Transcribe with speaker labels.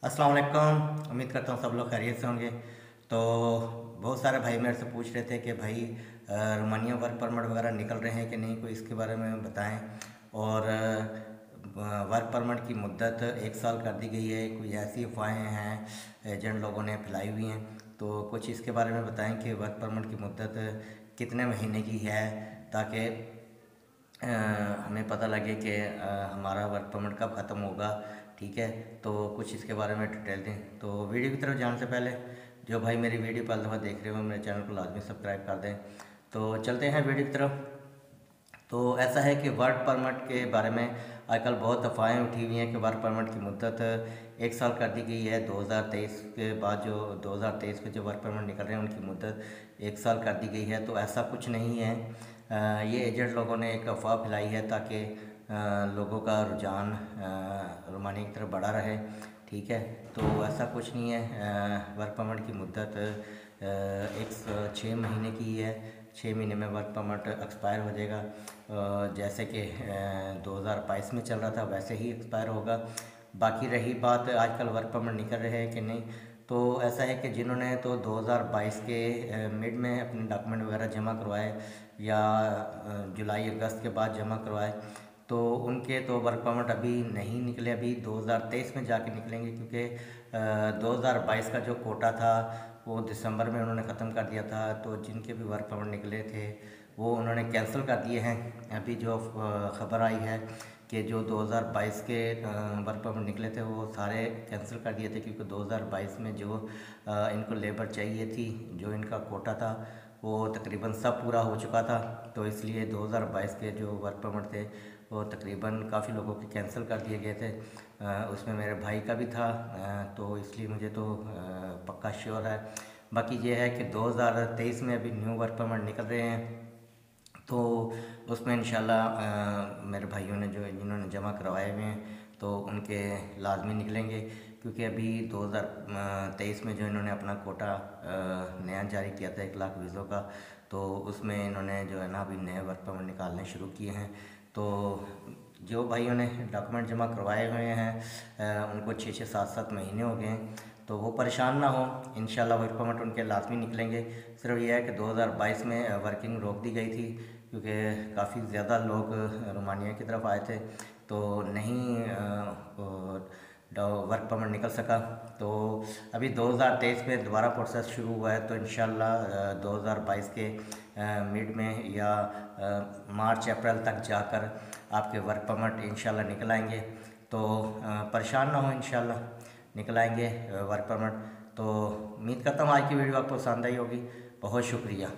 Speaker 1: अस्सलाम वालेकुम। उम्मीद करता हूँ सब लोग खैरियत से होंगे। तो बहुत सारे भाई मेरे से पूछ रहे थे कि भाई रोमानिया वर्क परमिट वगैरह निकल रहे हैं कि नहीं, कोई इसके बारे में बताएं। और वर्क परमिट की मुद्दत 1 साल कर दी गई है, कोई ऐसी अफवाहें हैं एजेंट लोगों ने फैलाई हुई हैं, तो कुछ इसके बारे में बताएं कि वर्क परमिट की मुद्दत कितने महीने की है, ताकि हमें पता लगे कि हमारा वर्क परमिट कब ख़त्म होगा। ठीक है, तो कुछ इसके बारे में डिटेल दें। तो वीडियो की तरफ जाने से पहले जो भाई मेरी वीडियो पहली दफ़ा देख रहे हो, मेरे चैनल को लाजमी सब्सक्राइब कर दें। तो चलते हैं वीडियो की तरफ। तो ऐसा है कि वर्क परमिट के बारे में आजकल बहुत अफवाहें उठी हुई हैं कि वर्क परमिट की मुद्दत 1 साल कर दी गई है। 2023 के बाद जो 2023 के जो वर्क परमिट निकल रहे हैं उनकी मुद्दत 1 साल कर दी गई है। तो ऐसा कुछ नहीं है। ये एजेंट लोगों ने एक अफवाह फैलाई है ताकि लोगों का रुझान रोमानिया की तरफ बढ़ा रहे। ठीक है, तो ऐसा कुछ नहीं है। वर्क परमिट की मुद्दत 6 महीने की है। 6 महीने में वर्क परमिट एक्सपायर हो जाएगा। जैसे कि 2022 में चल रहा था वैसे ही एक्सपायर होगा। बाकी रही बात आजकल वर्क परमिट निकल रहे हैं कि नहीं, तो ऐसा है कि जिन्होंने तो 2022 के मिड में अपने डॉक्यूमेंट वगैरह जमा करवाए या जुलाई अगस्त के बाद जमा करवाए, तो उनके तो वर्क परमिट अभी नहीं निकले, अभी 2023 में जाके निकलेंगे, क्योंकि 2022 का जो कोटा था वो दिसंबर में उन्होंने ख़त्म कर दिया था। तो जिनके भी वर्क परमिट निकले थे वो उन्होंने कैंसिल कर दिए हैं। अभी जो ख़बर आई है कि जो 2022 के वर्क परमिट निकले थे वो सारे कैंसिल कर दिए थे, क्योंकि 2022 में जो इनको लेबर चाहिए थी, जो इनका कोटा था, वो तकरीबन सब पूरा हो चुका था। तो इसलिए 2022 के जो वर्क परमिट थे वो तकरीबन काफ़ी लोगों के कैंसिल कर दिए गए थे। उसमें मेरे भाई का भी था। तो इसलिए मुझे तो पक्का श्योर है। बाकी ये है कि 2023 में अभी न्यू वर्क परमिट निकल रहे हैं, तो उसमें इंशाल्लाह मेरे भाइयों ने जो जिन्होंने जमा करवाए हुए हैं तो उनके लाजमी निकलेंगे, क्योंकि अभी 2023 में जो इन्होंने अपना कोटा नया जारी किया था 1 लाख वीज़ों का, तो उसमें इन्होंने जो है ना अभी नए वर्क परमिट निकालने शुरू किए हैं। तो जो भाइयों ने डॉक्यूमेंट जमा करवाए हुए हैं उनको 6-6 7-7 महीने हो गए हैं, तो वो परेशान ना हो। इंशाल्लाह वर्क परमिट उनके लाजमी निकलेंगे। सिर्फ यह है कि 2022 में वर्किंग रोक दी गई थी, क्योंकि काफ़ी ज़्यादा लोग रोमानिया की तरफ आए थे, तो नहीं वर्क परमिट निकल सका। तो अभी 2023 में दोबारा प्रोसेस शुरू हुआ है, तो इंशाल्लाह 2022 के मिड में या मार्च अप्रैल तक जाकर आपके वर्क परमिट इंशाल्लाह निकल आएंगे। तो परेशान ना हो, इंशाल्लाह निकल आएंगे वर्क परमिट। तो उम्मीद करता हूँ आज की वीडियो आपको पसंद आई होगी। बहुत शुक्रिया।